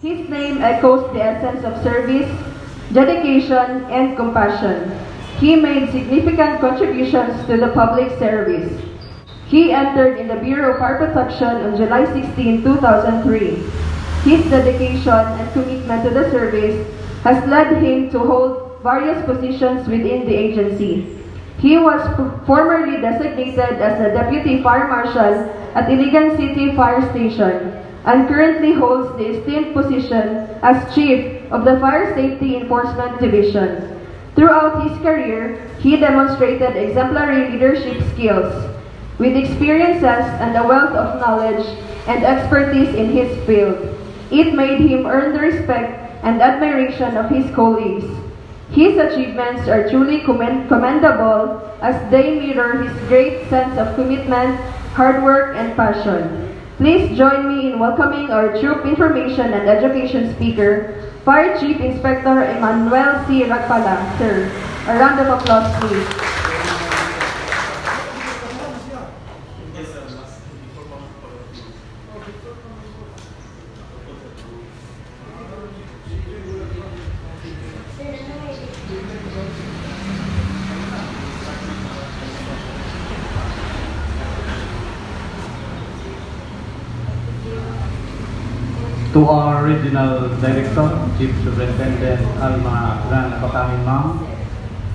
His name echoes the essence of service, dedication, and compassion. He made significant contributions to the public service. He entered in the Bureau of Fire Protection on July 16, 2003. His dedication and commitment to the service has led him to hold various positions within the agency. He was formerly designated as the Deputy Fire Marshal at Iligan City Fire Station and currently holds the esteemed position as Chief of the Fire Safety Enforcement Division. Throughout his career, he demonstrated exemplary leadership skills with experiences and a wealth of knowledge and expertise in his field. It made him earn the respect and admiration of his colleagues. His achievements are truly commendable as they mirror his great sense of commitment, hard work, and passion. Please join me in welcoming our Troop Information and Education Speaker, Fire Chief Inspector Emmanuel C. Ragpala. Sir, a round of applause, please. To our Regional Director, Chief Superintendent Alma Gran Abakahin Ma'am,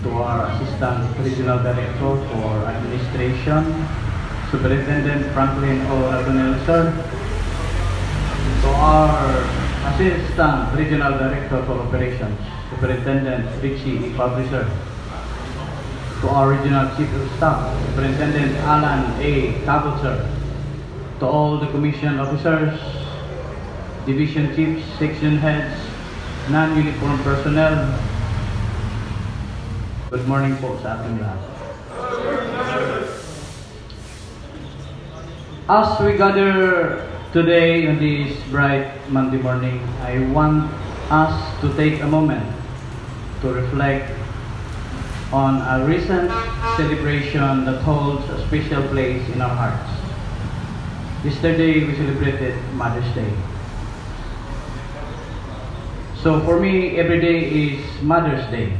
to our Assistant Regional Director for Administration, Superintendent Franklin O. Argonel, sir, to our Assistant Regional Director for Operations, Superintendent Richie E. Publisher, to our Regional Chief of Staff, Superintendent Alan A. Cabot, sir, to all the Commission Officers, Division Chiefs, Section Heads, non-uniform personnel. Good morning po sa ating lahat. As we gather today on this bright Monday morning, I want us to take a moment to reflect on a recent celebration that holds a special place in our hearts. Yesterday, we celebrated Mother's Day. So for me, every day is Mother's Day.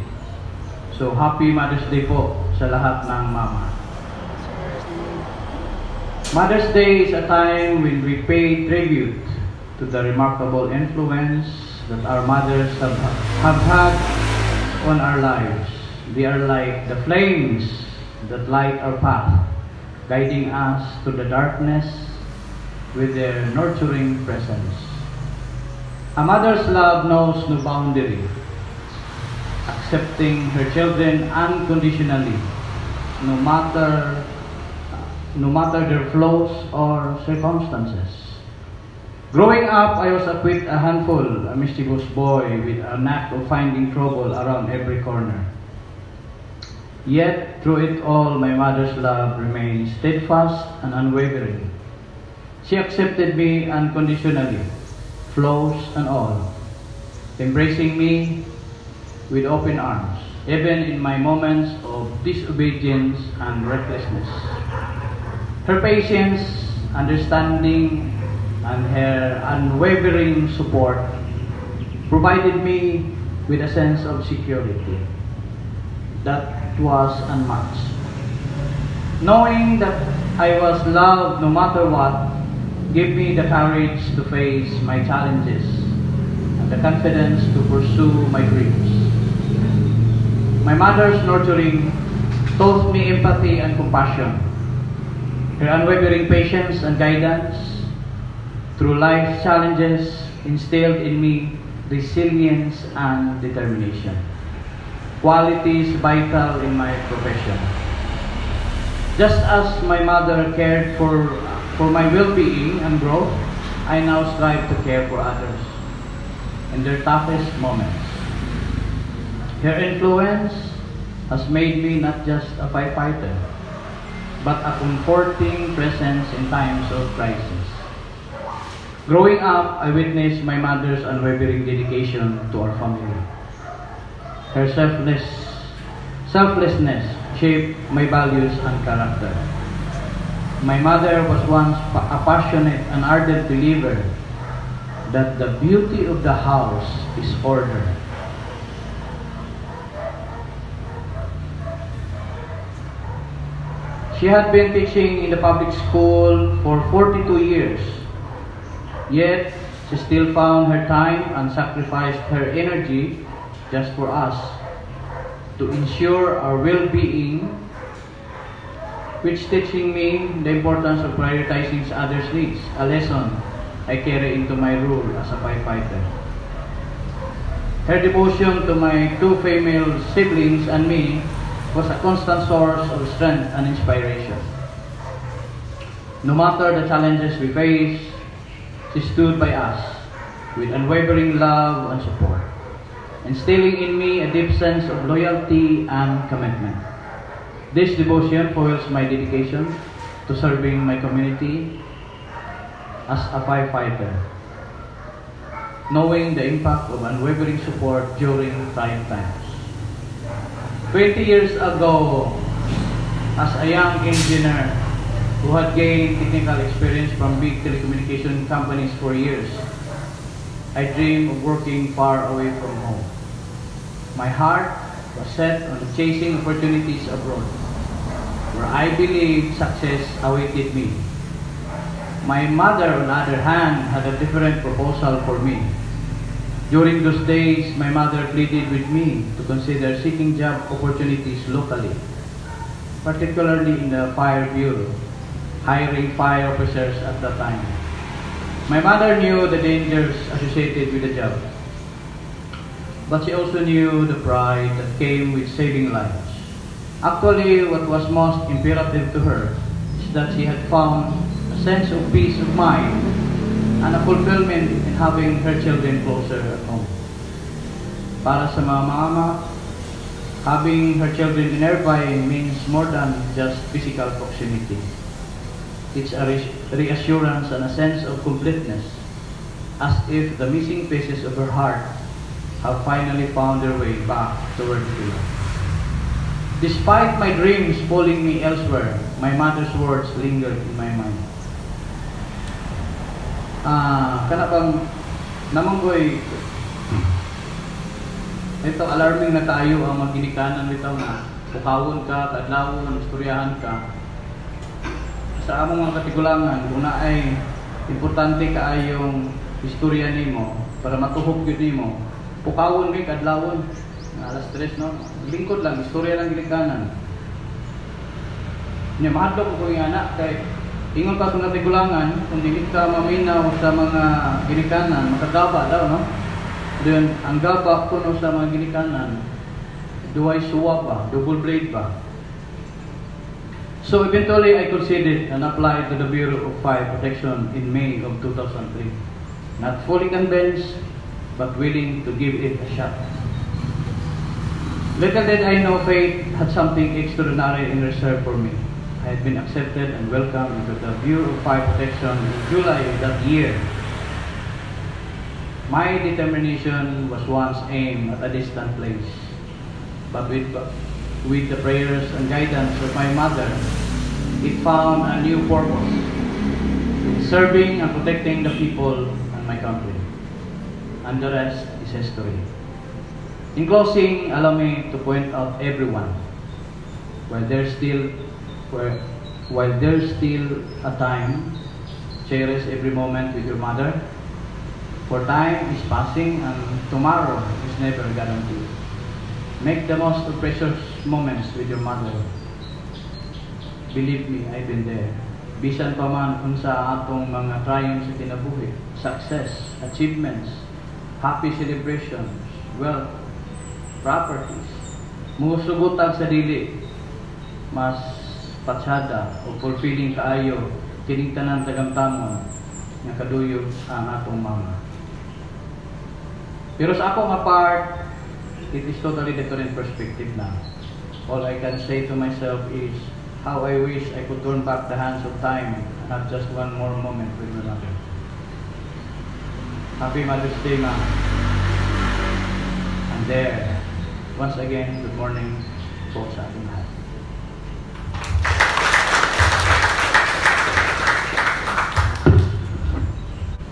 So happy Mother's Day po sa lahat ng mama. Mother's Day is a time when we pay tribute to the remarkable influence that our mothers have had on our lives. They are like the flames that light our path, guiding us through the darkness with their nurturing presence. A mother's love knows no boundary, accepting her children unconditionally, no matter their flaws or circumstances. Growing up, I was a handful, a mischievous boy with a knack of finding trouble around every corner. Yet, through it all, my mother's love remained steadfast and unwavering. She accepted me unconditionally, flaws and all, embracing me with open arms, even in my moments of disobedience and recklessness. Her patience, understanding, and her unwavering support provided me with a sense of security that was unmatched. Knowing that I was loved no matter what, gave me the courage to face my challenges and the confidence to pursue my dreams. My mother's nurturing taught me empathy and compassion. Her unwavering patience and guidance through life's challenges instilled in me resilience and determination, qualities vital in my profession. Just as my mother cared for my well-being and growth, I now strive to care for others in their toughest moments. Her influence has made me not just a firefighter, but a comforting presence in times of crisis. Growing up, I witnessed my mother's unwavering dedication to our family. Her selflessness shaped my values and character. My mother was once a passionate and ardent believer that the beauty of the house is order. She had been teaching in the public school for 42 years, yet she still found her time and sacrificed her energy just for us, to ensure our well-being, which teaching me the importance of prioritizing others' needs, a lesson I carry into my role as a firefighter. Her devotion to my two female siblings and me was a constant source of strength and inspiration. No matter the challenges we faced, she stood by us with unwavering love and support, instilling in me a deep sense of loyalty and commitment. This devotion fuels my dedication to serving my community as a firefighter, knowing the impact of unwavering support during trying times. 20 years ago, as a young engineer who had gained technical experience from big telecommunication companies for years, I dreamed of working far away from home. My heart was set on chasing opportunities abroad, where I believed success awaited me. My mother, on the other hand, had a different proposal for me. During those days, my mother pleaded with me to consider seeking job opportunities locally, particularly in the Fire Bureau, hiring fire officers at that time. My mother knew the dangers associated with the job, but she also knew the pride that came with saving lives. Actually, what was most imperative to her is that she had found a sense of peace of mind and a fulfillment in having her children closer at home. Para sa mga mama, having her children in Irvine means more than just physical proximity. It's a reassurance and a sense of completeness, as if the missing pieces of her heart have finally found their way back toward me. Despite my dreams pulling me elsewhere, my mother's words lingered in my mind. Kana bang namanggoy ito alarming na tayo ang maginikanan bitaw na pukawon ka, kadlawon, istoryahan ka sa among mga katigulangan kung na ay importante kaayong istorya nimo para matuhog gyud nimo pukawon kay kadlawon alas 3 no lingkod lang istorya lang ginikanan nya mahadlok ko yung anak kay ingon pa kung natigulangan, kung hindi ka maminaw sa mga ginikanan, makagaba daw, no? Doon, ang gaba kuno sa mga ginikanan, duway suwa ba, double blade ba? So eventually, I considered and applied to the Bureau of Fire Protection in May of 2003. Not fully convinced, but willing to give it a shot. Little did I know fate had something extraordinary in reserve for me. I had been accepted and welcomed into the Bureau of Fire Protection in July of that year. My determination was once aimed at a distant place, but with the prayers and guidance of my mother, it found a new purpose, serving and protecting the people and my country. And the rest is history. In closing, allow me to point out everyone, while there's still a time, cherish every moment with your mother. For time is passing and tomorrow is never guaranteed. Make the most of precious moments with your mother. Believe me, I've been there. Bisan pa man unsa atong mga triumphs sa kinabuhi, success, achievements, happy celebrations, wealth, properties, musugutan sa dili, mas patsada o fulfilling kaayo kining tanan tagamtamon nga kaduyog ang atong mama. Pero sa ako nga part, it is totally different perspective na. All I can say to myself is how I wish I could turn back the hands of time and have just one more moment with my mother. Happy Mother's Day, Ma. And there, once again, good morning po sa ating lahat.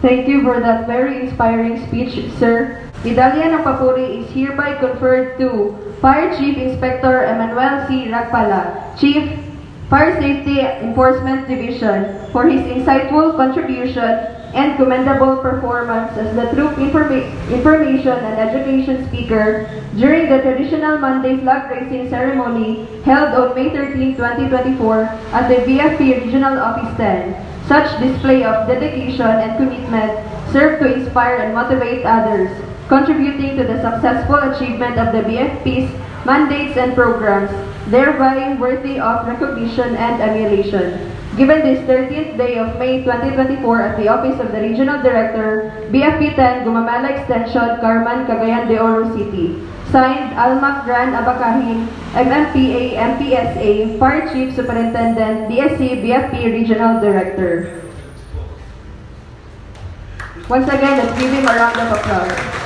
Thank you for that very inspiring speech, sir. Medalya ng Papuri is hereby conferred to Fire Chief Inspector Emmanuel C. Ragpala, Chief, Fire Safety Enforcement Division, for his insightful contribution and commendable performance as the troop information and education speaker during the traditional Monday flag raising ceremony held on May 13, 2024 at the BFP Regional Office 10. Such display of dedication and commitment served to inspire and motivate others, contributing to the successful achievement of the BFP's mandates and programs, thereby worthy of recognition and emulation. Given this 13th day of May 2024 at the Office of the Regional Director, BFP 10, Gumamala Extension, Carman, Cagayan de Oro City. Signed, Almac Gran Abacahin, MMPA, MPSA, Fire Chief Superintendent, DSC, BFP Regional Director. Once again, let's give him a round of applause.